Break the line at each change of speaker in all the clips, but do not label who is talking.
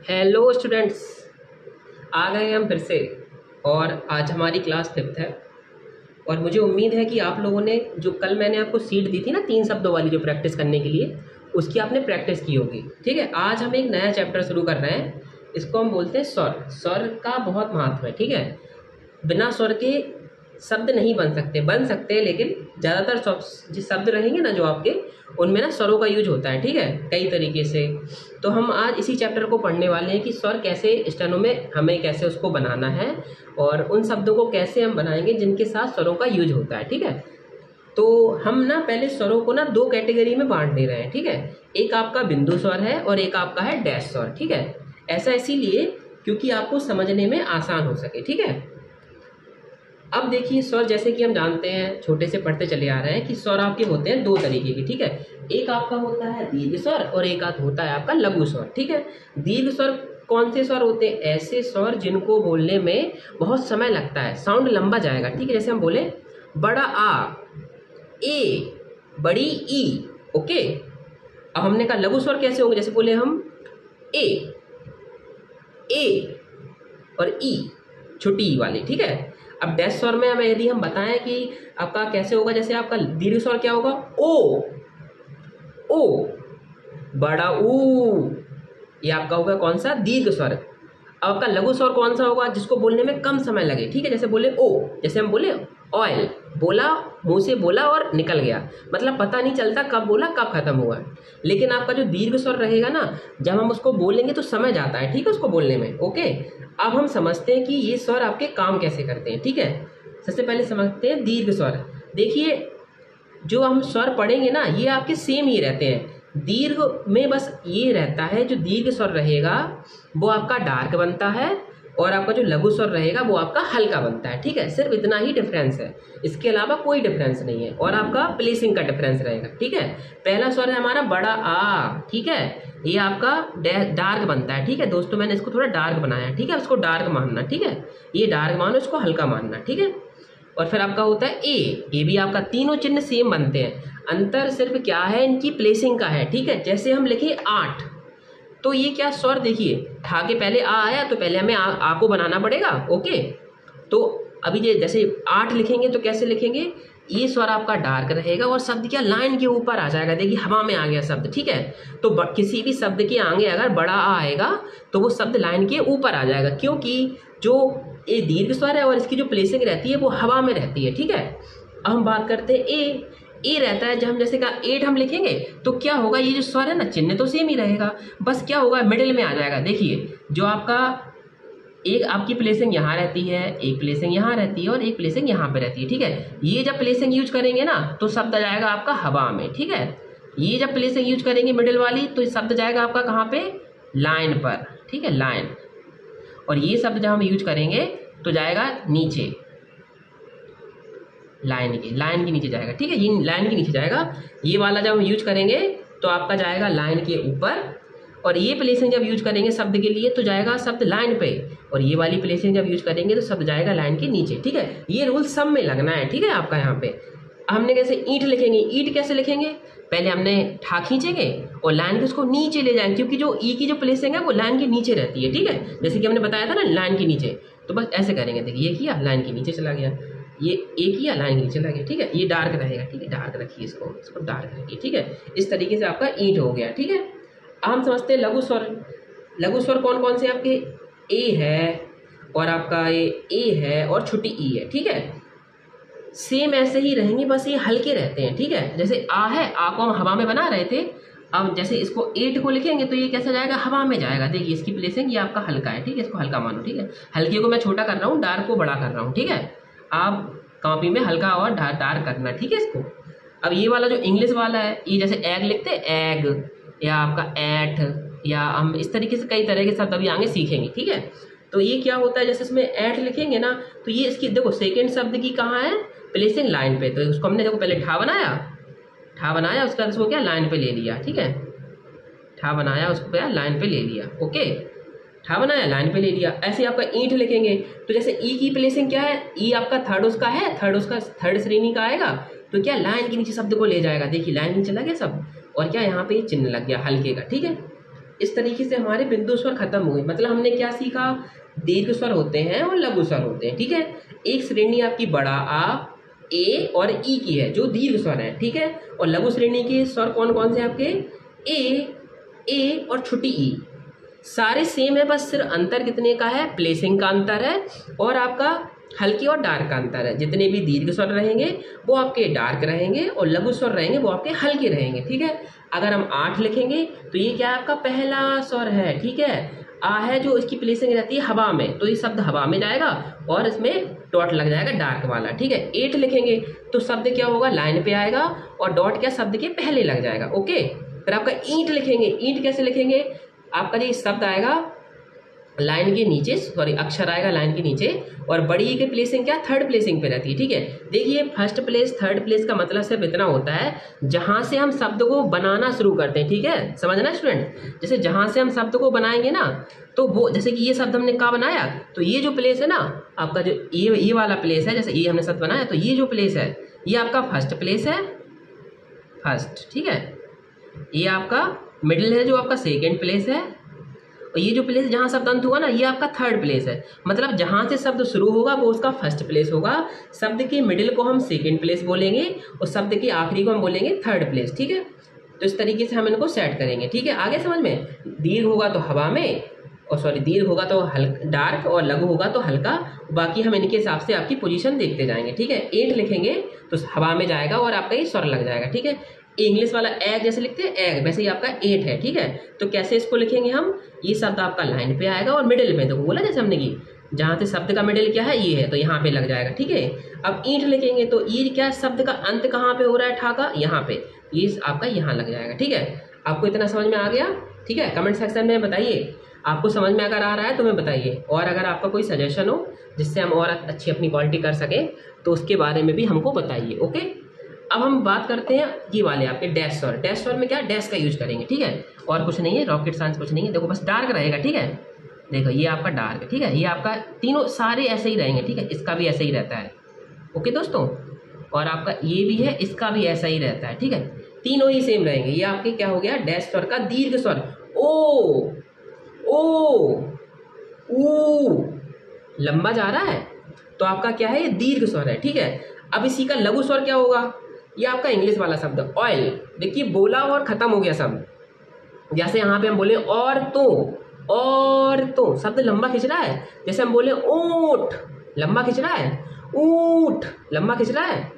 Hello students, आ गए हम फिर से। और आज हमारी क्लास 5th है और मुझे उम्मीद है कि आप लोगों ने जो कल मैंने आपको सीट दी थी ना 3 शब्दों वाली जो प्रैक्टिस करने के लिए, उसकी आपने प्रैक्टिस की होगी। ठीक है, आज हम एक नया चैप्टर शुरू कर रहे हैं। इसको हम बोलते हैं स्वर। स्वर का बहुत महत्व है। ठीक है, बिना स्वर के शब्द नहीं बन सकते हैं, लेकिन ज़्यादातर जो शब्द रहेंगे ना जो आपके, उनमें ना स्वरों का यूज होता है। ठीक है, कई तरीके से। तो हम आज इसी चैप्टर को पढ़ने वाले हैं कि स्वर कैसे स्टेनो में हमें कैसे उसको बनाना है और उन शब्दों को कैसे हम बनाएंगे जिनके साथ स्वरों का यूज होता है। ठीक है, तो हम ना पहले स्वरों को ना 2 कैटेगरी में बांट दे रहे हैं। ठीक है, एक आपका बिंदु स्वर है और एक आपका है डैश स्वर। ठीक है, ऐसा इसीलिए क्योंकि आपको समझने में आसान हो सके। ठीक है, अब देखिए स्वर जैसे कि हम जानते हैं, छोटे से पढ़ते चले आ रहे हैं कि स्वर आपके होते हैं 2 तरीके के। ठीक है, एक आपका होता है दीर्घ स्वर और एक होता है आपका लघु स्वर। ठीक है, दीर्घ स्वर कौन से स्वर होते हैं? ऐसे स्वर जिनको बोलने में बहुत समय लगता है, साउंड लंबा जाएगा। ठीक है, जैसे हम बोले बड़ा आ, ए, बड़ी ई। ओके, अब हमने कहा लघु स्वर कैसे होंगे? जैसे बोले हम ए और ई, छोटी ई वाली। ठीक है, अब डैश स्वर में हमें यदि हम बताएं कि आपका कैसे होगा, जैसे आपका दीर्घ स्वर क्या होगा? ओ, बड़ा ऊ, ये आपका होगा कौन सा? दीर्घ स्वर। अब आपका लघु स्वर कौन सा होगा? जिसको बोलने में कम समय लगे। ठीक है, जैसे बोले ओ, जैसे हम बोले ऑयल, बोला, मुंह से बोला और निकल गया, मतलब पता नहीं चलता कब बोला कब खत्म हुआ। लेकिन आपका जो दीर्घ स्वर रहेगा ना, जब हम उसको बोलेंगे तो समय जाता है। ठीक है, उसको बोलने में। ओके, अब हम समझते हैं कि ये स्वर आपके काम कैसे करते हैं। ठीक है, सबसे पहले समझते हैं दीर्घ स्वर। देखिए, जो हम स्वर पढ़ेंगे ना, ये आपके सेम ही रहते हैं। दीर्घ में बस ये रहता है, जो दीर्घ स्वर रहेगा वो आपका डार्क बनता है और आपका जो लघु स्वर रहेगा वो आपका हल्का बनता है। ठीक है, सिर्फ इतना ही डिफरेंस है, इसके अलावा कोई डिफरेंस नहीं है। और आपका प्लेसिंग का डिफरेंस रहेगा। ठीक है, पहला स्वर है हमारा बड़ा आ। ठीक है, ये आपका डार्क बनता है। ठीक है दोस्तों, मैंने इसको थोड़ा डार्क बनाया। ठीक है, उसको डार्क मानना। ठीक है, ये डार्क मानो, इसको हल्का मानना। ठीक है, और फिर आपका होता है ए। ये भी आपका तीनों चिन्ह सेम बनते हैं, अंतर सिर्फ क्या है? इनकी प्लेसिंग का है। ठीक है, जैसे हम लिखे 8, तो ये क्या स्वर, देखिए ठा के पहले आ आया तो पहले हमें आ को बनाना पड़ेगा। ओके, तो अभी ये जैसे 8 लिखेंगे तो कैसे लिखेंगे? ये स्वर आपका डार्क रहेगा और शब्द क्या लाइन के ऊपर आ जाएगा। देखिए हवा में आ गया शब्द। ठीक है, तो किसी भी शब्द के आगे अगर बड़ा आ आएगा तो वो शब्द लाइन के ऊपर आ जाएगा, क्योंकि जो ये दीर्घ स्वर है और इसकी जो प्लेसिंग रहती है वो हवा में रहती है। ठीक है, अब हम बात करते हैं ए रहता है। जब हम जैसे कहा 8 हम लिखेंगे तो क्या होगा? ये जो स्वर है ना, चिन्ह तो सेम ही रहेगा, बस क्या होगा? मिडिल में आ जाएगा। देखिए, जो आपका एक आपकी प्लेसिंग यहाँ रहती है, एक प्लेसिंग यहाँ रहती है और एक प्लेसिंग यहाँ पे रहती है। ठीक है, ये जब प्लेसिंग यूज करेंगे ना तो शब्द आ जाएगा आपका हवा में। ठीक है, ये जब प्लेसिंग यूज करेंगे मिडिल वाली तो शब्द जाएगा आपका कहाँ पे? लाइन पर। ठीक है, लाइन। और ये शब्द जब हम यूज करेंगे तो जाएगा नीचे, लाइन के नीचे जाएगा। ठीक है, ये लाइन के नीचे जाएगा। ये वाला जब हम यूज करेंगे तो आपका जाएगा लाइन के ऊपर, और ये प्लेसिंग जब यूज करेंगे शब्द के लिए तो जाएगा शब्द लाइन पे, और ये वाली प्लेसिंग जब यूज करेंगे तो शब्द जाएगा लाइन के नीचे। ठीक है, ये रूल सब में लगना है। ठीक है, आपका यहाँ पे हमने कैसे ईंट लिखेंगे, ईंट कैसे लिखेंगे? पहले हमने ठा खींचेंगे और लाइन के उसको नीचे ले जाएंगे, क्योंकि जो ई की जो प्लेसिंग है वो लाइन के नीचे रहती है। ठीक है, जैसे कि हमने बताया था ना लाइन के नीचे, तो बस ऐसे करेंगे। देखिए ये किया, लाइन के नीचे चला गया, ये एक ही लाइन नीचे लगे। ठीक है, ये डार्क रहेगा। ठीक है, डार्क रखिए, इसको डार्क रखिए। ठीक है, इस तरीके से आपका ईंट हो गया। ठीक है, अब हम समझते हैं लघु स्वर। लघु स्वर कौन कौन से आपके? ए है और आपका ये ए है और छोटी ई है। ठीक है, सेम ऐसे ही रहेंगे, बस ये हल्के रहते हैं। ठीक है, जैसे आ है, आ को हम हवा में बना रहे थे, अब जैसे इसको 8 को लिखेंगे तो ये कैसा जाएगा? हवा में जाएगा। देखिए इसकी प्लेसिंग ये आपका हल्का है। ठीक है, इसको हल्का मानो। ठीक है, हल्के को मैं छोटा कर रहा हूँ, डार्क को बड़ा कर रहा हूँ। ठीक है, आप कॉपी में हल्का और डार्क करना। ठीक है, इसको। अब ये वाला जो इंग्लिश वाला है, ये जैसे एग लिखते हैं, एग, या आपका एट, या हम इस तरीके से कई तरह के शब्द अभी आगे सीखेंगे। ठीक है, तो ये क्या होता है? जैसे इसमें एट लिखेंगे ना तो ये इसकी देखो सेकेंड शब्द की कहाँ है? प्लेसिंग लाइन पे। तो उसको हमने देखो पहले ठा बनाया, उसका इसको क्या लाइन पे ले लिया। ठीक है, ठा बनाया, उसको क्या लाइन पे ले लिया। ओके, ठा बनाया, लाइन पे ले लिया। ऐसे आपका ईंट लिखेंगे तो जैसे ई की प्लेसिंग क्या है? ई आपका थर्ड उसका है, थर्ड श्रेणी का आएगा, तो क्या लाइन के नीचे शब्द को ले जाएगा। देखिए लाइन के नीचे लगे सब, और क्या यहाँ पे चिन्ह लग गया हल्के का। ठीक है, इस तरीके से हमारे बिंदु स्वर खत्म हुए। मतलब हमने क्या सीखा, दीर्घ स्वर होते हैं और लघु स्वर होते हैं, ठीक है। एक श्रेणी आपकी बड़ा आ, ए और ई की है जो दीर्घ स्वर है, ठीक है। और लघु श्रेणी के स्वर कौन कौन से आपके, ए और छोटी ई, सारे सेम है, बस सिर्फ अंतर कितने का है, प्लेसिंग का अंतर है और आपका हल्की और डार्क का अंतर है। जितने भी दीर्घ स्वर रहेंगे वो आपके डार्क रहेंगे और लघु स्वर रहेंगे वो आपके हल्के रहेंगे, ठीक है। अगर हम 8 लिखेंगे तो ये क्या है, आपका पहला स्वर है, ठीक है। आ है जो इसकी प्लेसिंग रहती है हवा में, तो ये शब्द हवा में जाएगा और इसमें डॉट लग जाएगा डार्क वाला, ठीक है। 8 लिखेंगे तो शब्द क्या होगा, लाइन पे आएगा और डॉट क्या शब्द के पहले लग जाएगा, ओके। फिर आपका ईंट लिखेंगे, ईंट कैसे लिखेंगे, आपका ये शब्द आएगा लाइन के नीचे, सॉरी अक्षर आएगा लाइन के नीचे और बड़ी ई की प्लेसिंग क्या, थर्ड प्लेसिंग पे रहती है, ठीक है। देखिए फर्स्ट प्लेस थर्ड प्लेस का मतलब सिर्फ इतना होता है जहां से हम शब्द को बनाना शुरू करते हैं, ठीक है, समझना स्टूडेंट। जैसे जहां से हम शब्द को बनाएंगे ना, तो वो जैसे कि ये शब्द हमने कहाँ बनाया, तो ये जो प्लेस है ना आपका, जो ये वाला प्लेस है, जैसे ये हमने शब्द बनाया तो ये जो प्लेस है ये आपका फर्स्ट प्लेस है, फर्स्ट, ठीक है। ये आपका मिडिल है जो आपका सेकेंड प्लेस है और ये जो प्लेस जहाँ शब्द अंत होगा ना ये आपका थर्ड प्लेस है। मतलब जहाँ से शब्द शुरू होगा वो उसका फर्स्ट प्लेस होगा, शब्द के मिडिल को हम सेकेंड प्लेस बोलेंगे और शब्द के आखिरी को हम बोलेंगे थर्ड प्लेस, ठीक है। तो इस तरीके से हम इनको सेट करेंगे, ठीक है। आगे समझ में, दीर्घ होगा तो हवा में, और सॉरी दीर्घ होगा तो हल्का डार्क और लघु होगा तो हल्का, बाकी हम इनके हिसाब से आपकी पोजीशन देखते जाएंगे, ठीक है। 8 लिखेंगे तो हवा में जाएगा और आपका ये स्वर लग जाएगा, ठीक है। इंग्लिश वाला एग जैसे लिखते हैं एग, वैसे ही आपका 8 है, ठीक है। तो कैसे इसको लिखेंगे हम, ये शब्द आपका लाइन पे आएगा और मिडिल में, तो बोला जैसे हमने की जहाँ से शब्द का मिडिल क्या है ये है, तो यहाँ पे लग जाएगा, ठीक है। अब ईंट लिखेंगे तो ये क्या शब्द का अंत कहाँ पे हो रहा है, ठा का, यहाँ पे, ये आपका यहाँ लग जाएगा, ठीक है। आपको इतना समझ में आ गया, ठीक है। कमेंट सेक्शन में बताइए आपको समझ में अगर आ रहा है तो मैं बताइए, और अगर आपका कोई सजेशन हो जिससे हम और अच्छी अपनी क्वालिटी कर सकें तो उसके बारे में भी हमको बताइए, ओके। अब हम बात करते हैं ये वाले आपके डैश स्वर। डैश स्वर में क्या, डैश का यूज करेंगे, ठीक है। और कुछ नहीं है, रॉकेट साइंस कुछ नहीं है, देखो बस डार्क रहेगा, ठीक है। देखो ये आपका डार्क है, ठीक है। ये आपका तीनों सारे ऐसे ही रहेंगे, ठीक है। इसका भी ऐसे ही रहता है, ओके दोस्तों। और आपका ये भी है, इसका भी ऐसा ही रहता है, ठीक है। तीनों ही सेम रहेंगे। ये आपके क्या हो गया, डैश स्वर का दीर्घ स्वर, ओ ऊ, लंबा जा रहा है तो आपका क्या है, ये दीर्घ स्वर है, ठीक है। अब इसी का लघु स्वर क्या होगा, ये आपका इंग्लिश वाला शब्द ऑयल, देखिए बोला और खत्म हो गया शब्द। जैसे यहाँ पे हम बोले और तो शब्द लंबा खिंच रहा है। जैसे हम बोले ऊंट, लंबा खिंच रहा है, ऊंट लंबा खिंच रहा है।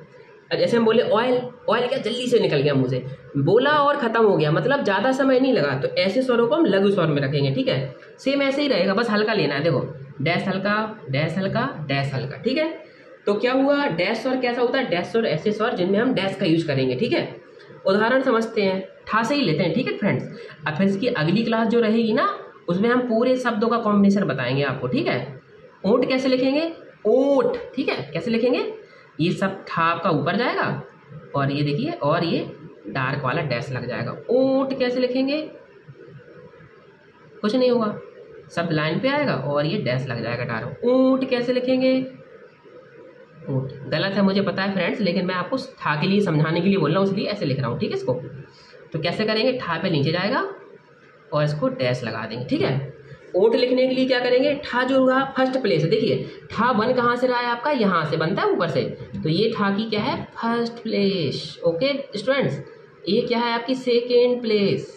जैसे हम बोले ऑयल, ऑयल क्या जल्दी से निकल गया मुंह से, बोला और खत्म हो गया, मतलब ज़्यादा समय नहीं लगा। तो ऐसे स्वरों को हम लघु स्वर में रखेंगे, ठीक है। सेम ऐसे ही रहेगा, बस हल्का लेना है, देखो डैश हल्का डैश हल्का डैश हल्का, ठीक है। तो क्या हुआ, डैश स्वर कैसा होता है, डैश स्वर ऐसे स्वर जिनमें हम डैश का यूज करेंगे, ठीक है। उदाहरण समझते हैं, ठा से ही लेते हैं, ठीक है फ्रेंड्स। अब फिर इसकी अगली क्लास जो रहेगी ना उसमें हम पूरे शब्दों का कॉम्बिनेशन बताएंगे आपको, ठीक है। ऊंट कैसे लिखेंगे, ऊंट, ठीक है, कैसे लिखेंगे, ये सब ठा आपका ऊपर जाएगा और ये देखिए और ये डार्क वाला डैश लग जाएगा। ऊंट कैसे लिखेंगे, कुछ नहीं होगा, शब्द लाइन पे आएगा और ये डैश लग जाएगा डार्क। ऊंट कैसे लिखेंगे, ऊंट गलत है मुझे पता है फ्रेंड्स, लेकिन मैं आपको ठा के लिए समझाने के लिए बोल रहा हूँ, इसलिए ऐसे लिख रहा हूँ, ठीक है। इसको तो कैसे करेंगे, ठा पे नीचे जाएगा और इसको डैश लगा देंगे, ठीक है। ऊंट लिखने के लिए क्या करेंगे, ठा जो होगा फर्स्ट प्लेस है, देखिए ठा बन कहाँ से रहा है आपका, यहाँ से बनता है ऊपर से, तो ये ठा की क्या है, फर्स्ट प्लेस, ओके स्टूडेंट्स। ये क्या है आपकी सेकेंड प्लेस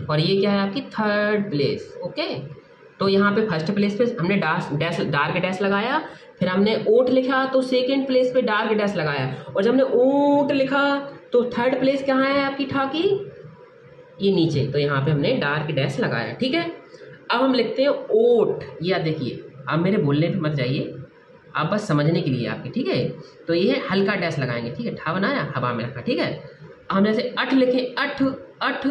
और ये क्या है आपकी थर्ड प्लेस, ओके। तो यहाँ पे फर्स्ट प्लेस पे हमने डार्क डैश लगाया, फिर हमने ऊंट लिखा तो सेकेंड प्लेस पे डार्क डैश लगाया, और जब हमने ऊंट लिखा तो थर्ड प्लेस कहाँ है आपकी ठा की, ये नीचे, तो यहाँ पे हमने डार्क डैश लगाया, ठीक है। अब हम लिखते हैं ओट, या देखिए आप मेरे बोलने पे मत जाइए, आप बस समझने के लिए आपके, ठीक है। तो ये हल्का डैश लगाएंगे, ठीक है, ठा बनाया हवा में रखा, ठीक है। हम जैसे अठ लिखें, अठ अठ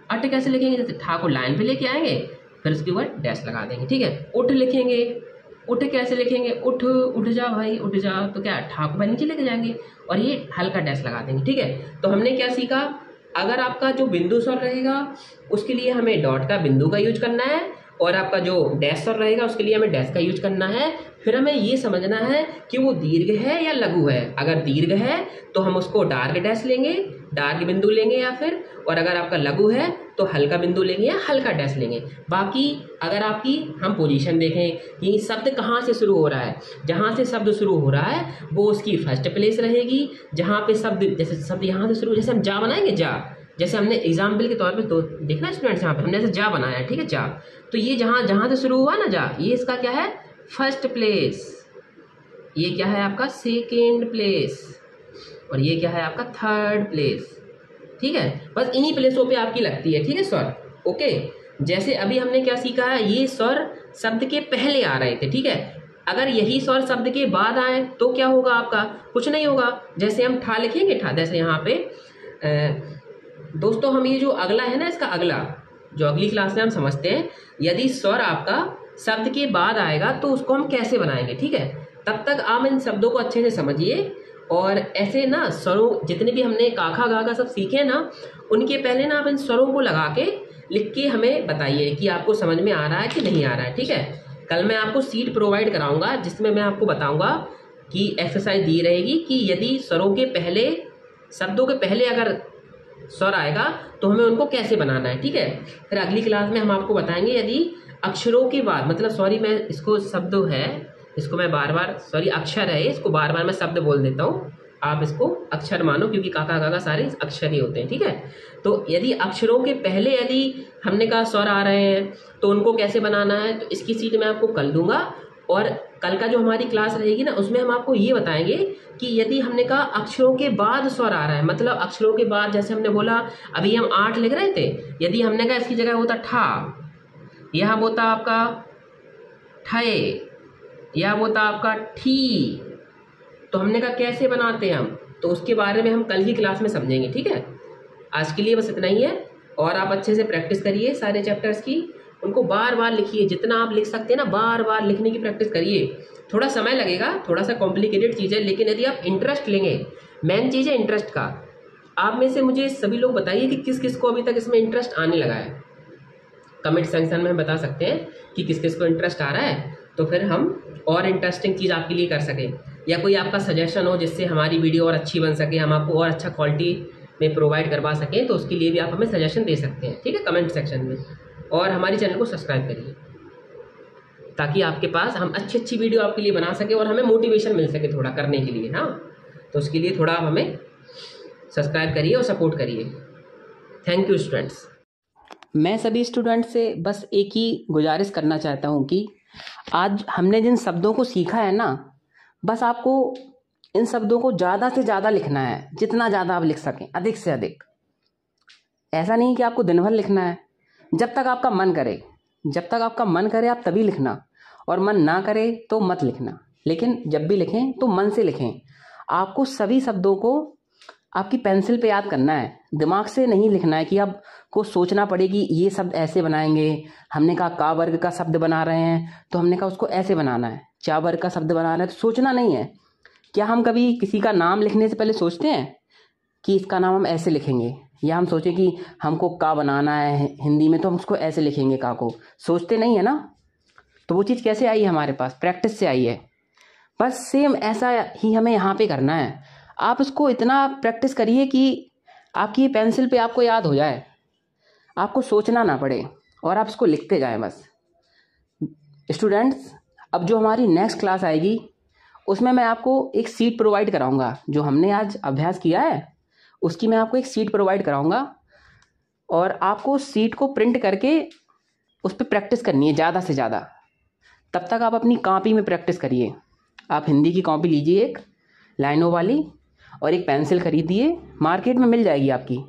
अठ कैसे लिखेंगे, जैसे ठा को लाइन पे लेके आएंगे फिर उसके ऊपर डैश लगा देंगे, ठीक है। उठ लिखेंगे, उठ कैसे लिखेंगे, उठ उठ जा भाई उठ जा, तो क्या ठा को नीचे लेके जाएंगे और ये हल्का डैश लगा देंगे, ठीक है। तो हमने क्या सीखा, अगर आपका जो बिंदु स्वर रहेगा उसके लिए हमें डॉट का बिंदु का यूज करना है, और आपका जो डैश स्वर रहेगा उसके लिए हमें डैश का यूज करना है। फिर हमें ये समझना है कि वो दीर्घ है या लघु है। अगर दीर्घ है तो हम उसको डार्क डैश लेंगे, डार्क बिंदु लेंगे या फिर, और अगर आपका लघु है तो हल्का बिंदु लेंगे या हल्का डैश लेंगे। बाकी अगर आपकी हम पोजीशन देखें कि शब्द कहाँ से शुरू हो रहा है, जहाँ से शब्द शुरू हो रहा है वो उसकी फर्स्ट प्लेस रहेगी। जहाँ पे शब्द, जैसे शब्द यहाँ से शुरू, जैसे हम जा बनाएंगे, जा, जैसे हमने एग्जाम्पल के तौर पे तो देखना स्टूडेंट्स, यहाँ पे हमने ऐसे जा बनाया है, ठीक है, जा, तो ये जहाँ से शुरू हुआ ना जा, ये इसका क्या है, फर्स्ट प्लेस, ये क्या है आपका सेकेंड प्लेस, और ये क्या है आपका थर्ड प्लेस। ठीक है, बस इन्हीं प्लेसों पे आपकी लगती है। ठीक है स्वर, ओके। जैसे अभी हमने क्या सीखा है, ये स्वर शब्द के पहले आ रहे थे, ठीक है। अगर यही स्वर शब्द के बाद आए तो क्या होगा आपका, कुछ नहीं होगा। जैसे हम ठा लिखेंगे, ठा, जैसे यहाँ पे दोस्तों हम ये जो अगला है ना, इसका अगला जो अगली क्लास में हम समझते हैं, यदि स्वर आपका शब्द के बाद आएगा तो उसको हम कैसे बनाएंगे। ठीक है, तब तक आप इन शब्दों को अच्छे से समझिए, और ऐसे ना स्वरों, जितने भी हमने काखा गागा सब सीखे हैं ना, उनके पहले ना आप इन स्वरों को लगा के लिख के हमें बताइए कि आपको समझ में आ रहा है कि नहीं आ रहा है। ठीक है, कल मैं आपको सीट प्रोवाइड कराऊंगा जिसमें मैं आपको बताऊंगा कि एक्सरसाइज दी रहेगी कि यदि स्वरों के पहले, शब्दों के पहले अगर स्वर आएगा तो हमें उनको कैसे बनाना है। ठीक है, फिर अगली क्लास में हम आपको बताएंगे यदि अक्षरों के बाद, मतलब सॉरी मैं इसको शब्द है, इसको मैं बार बार, सॉरी अक्षर है, इसको बार बार मैं शब्द बोल देता हूँ, आप इसको अक्षर मानो क्योंकि काका काका सारे अक्षर ही होते हैं। ठीक है, तो यदि अक्षरों के पहले यदि हमने कहा स्वर आ रहे हैं तो उनको कैसे बनाना है, तो इसकी सीट मैं आपको कल दूंगा। और कल का जो हमारी क्लास रहेगी ना, उसमें हम आपको ये बताएंगे कि यदि हमने कहा अक्षरों के बाद स्वर आ रहा है, मतलब अक्षरों के बाद, जैसे हमने बोला अभी हम 8 लिख रहे थे, यदि हमने कहा इसकी जगह होता ठा, यहाँ होता आपका ठे, या होता आपका ठी, तो हमने कहा कैसे बनाते हैं हम, तो उसके बारे में हम कल की क्लास में समझेंगे। ठीक है, आज के लिए बस इतना ही है, और आप अच्छे से प्रैक्टिस करिए सारे चैप्टर्स की, उनको बार बार लिखिए, जितना आप लिख सकते हैं ना बार बार लिखने की प्रैक्टिस करिए। थोड़ा समय लगेगा, थोड़ा सा कॉम्प्लिकेटेड चीज़ है, लेकिन यदि आप इंटरेस्ट लेंगे, मेन चीज़ है इंटरेस्ट का। आप में से मुझे सभी लोग बताइए कि किस किस को अभी तक इसमें इंटरेस्ट आने लगा है, कमेंट सेक्शन में हम बता सकते हैं कि किस किस को इंटरेस्ट आ रहा है, तो फिर हम और इंटरेस्टिंग चीज़ आपके लिए कर सकें, या कोई आपका सजेशन हो जिससे हमारी वीडियो और अच्छी बन सके, हम आपको और अच्छा क्वालिटी में प्रोवाइड करवा सकें, तो उसके लिए भी आप हमें सजेशन दे सकते हैं। ठीक है, कमेंट सेक्शन में, और हमारे चैनल को सब्सक्राइब करिए ताकि आपके पास हम अच्छी अच्छी वीडियो आपके लिए बना सके और हमें मोटिवेशन मिल सके थोड़ा करने के लिए। हाँ, तो उसके लिए थोड़ा आप हमें सब्सक्राइब करिए और सपोर्ट करिए। Thank you students.
मैं सभी स्टूडेंट से बस एक ही गुजारिश करना चाहता हूँ कि आज हमने जिन शब्दों को सीखा है ना, बस आपको इन शब्दों को ज़्यादा से ज़्यादा लिखना है, जितना ज़्यादा आप लिख सकें, अधिक से अधिक। ऐसा नहीं कि आपको दिन भर लिखना है, जब तक आपका मन करे, जब तक आपका मन करे आप तभी लिखना, और मन ना करे तो मत लिखना। लेकिन जब भी लिखें तो मन से लिखें। आपको सभी शब्दों को आपकी पेंसिल पे याद करना है, दिमाग से नहीं लिखना है कि आपको सोचना पड़े कि ये शब्द ऐसे बनाएंगे। हमने कहा का वर्ग का शब्द बना रहे हैं तो हमने कहा उसको ऐसे बनाना है, चा वर्ग का शब्द बना रहे हैं तो सोचना नहीं है। क्या हम कभी किसी का नाम लिखने से पहले सोचते हैं कि इसका नाम हम ऐसे लिखेंगे, या हम सोचें कि हमको का बनाना है हिंदी में तो हम उसको ऐसे लिखेंगे, का को सोचते नहीं है ना। तो वो चीज़ कैसे आई हमारे पास, प्रैक्टिस से आई है। बस सेम ऐसा ही हमें यहाँ पे करना है। आप इसको इतना प्रैक्टिस करिए कि आपकी पेंसिल पे आपको याद हो जाए, आपको सोचना ना पड़े, और आप इसको लिखते जाएं बस। स्टूडेंट्स, अब जो हमारी नेक्स्ट क्लास आएगी उसमें मैं आपको एक सीट प्रोवाइड कराऊंगा। जो हमने आज अभ्यास किया है उसकी मैं आपको एक सीट प्रोवाइड कराऊंगा, और आपको उस सीट को प्रिंट करके उस पर प्रैक्टिस करनी है ज़्यादा से ज़्यादा। तब तक आप अपनी कॉपी में प्रैक्टिस करिए। आप हिंदी की कॉपी लीजिए एक लाइनों वाली, और एक पेंसिल खरीदिए, मार्केट में मिल जाएगी आपकी।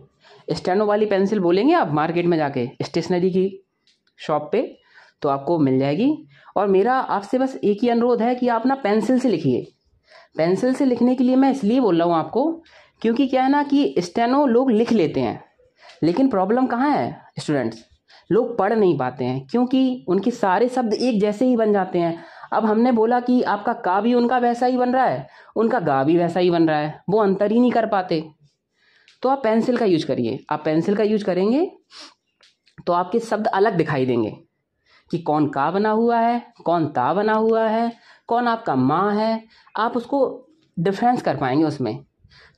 स्टेनो वाली पेंसिल बोलेंगे आप मार्केट में जाके स्टेशनरी की शॉप पे, तो आपको मिल जाएगी। और मेरा आपसे बस एक ही अनुरोध है कि आप ना पेंसिल से लिखिए। पेंसिल से लिखने के लिए मैं इसलिए बोल रहा हूँ आपको, क्योंकि क्या है ना कि स्टेनो लोग लिख लेते हैं, लेकिन प्रॉब्लम कहाँ है स्टूडेंट्स, लोग पढ़ नहीं पाते हैं, क्योंकि उनके सारे शब्द एक जैसे ही बन जाते हैं। अब हमने बोला कि आपका का भी उनका वैसा ही बन रहा है, उनका गा भी वैसा ही बन रहा है, वो अंतर ही नहीं कर पाते। तो आप पेंसिल का यूज करिए। आप पेंसिल का यूज करेंगे तो आपके शब्द अलग दिखाई देंगे कि कौन का बना हुआ है, कौन ता बना हुआ है, कौन आपका माँ है। आप उसको डिफरेंस कर पाएंगे उसमें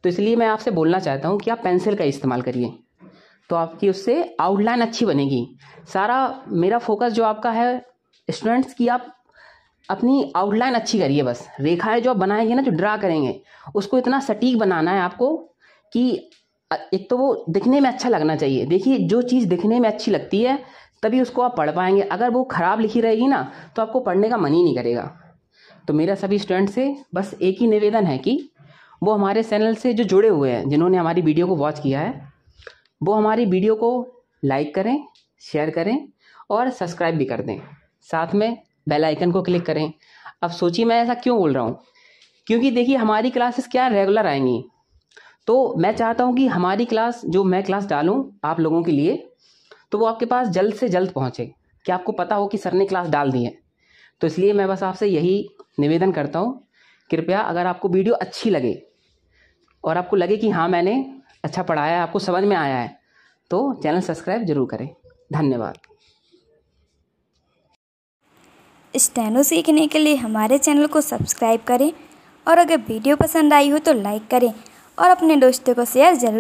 तो इसलिए मैं आपसे बोलना चाहता हूँ कि आप पेंसिल का इस्तेमाल करिए, तो आपकी उससे आउटलाइन अच्छी बनेगी। सारा मेरा फोकस जो आपका है स्टूडेंट्स की, आप अपनी आउटलाइन अच्छी करिए। बस रेखाएं जो आप बनाएंगे ना, जो ड्रा करेंगे, उसको इतना सटीक बनाना है आपको कि एक तो वो दिखने में अच्छा लगना चाहिए। देखिए, जो चीज़ दिखने में अच्छी लगती है तभी उसको आप पढ़ पाएंगे। अगर वो ख़राब लिखी रहेगी ना तो आपको पढ़ने का मन ही नहीं करेगा। तो मेरा सभी स्टूडेंट से बस एक ही निवेदन है कि वो हमारे चैनल से जो जुड़े हुए हैं, जिन्होंने हमारी वीडियो को वॉच किया है, वो हमारी वीडियो को लाइक करें, शेयर करें और सब्सक्राइब भी कर दें। साथ में बेल आइकन को क्लिक करें। अब सोचिए मैं ऐसा क्यों बोल रहा हूँ, क्योंकि देखिए हमारी क्लासेस क्या रेगुलर आएंगी, तो मैं चाहता हूँ कि हमारी क्लास, जो मैं क्लास डालूँ आप लोगों के लिए, तो वो आपके पास जल्द से जल्द पहुँचे, कि आपको पता हो कि सर ने क्लास डाल दी है। तो इसलिए मैं बस आपसे यही निवेदन करता हूँ, कृपया अगर आपको वीडियो अच्छी लगे और आपको लगे कि हाँ मैंने अच्छा पढ़ाया है, आपको समझ में आया है, तो चैनल सब्सक्राइब जरूर करें। धन्यवाद।
स्टेनो सीखने के लिए हमारे चैनल को सब्सक्राइब करें और अगर वीडियो पसंद आई हो तो लाइक करें और अपने दोस्तों को शेयर ज़रूर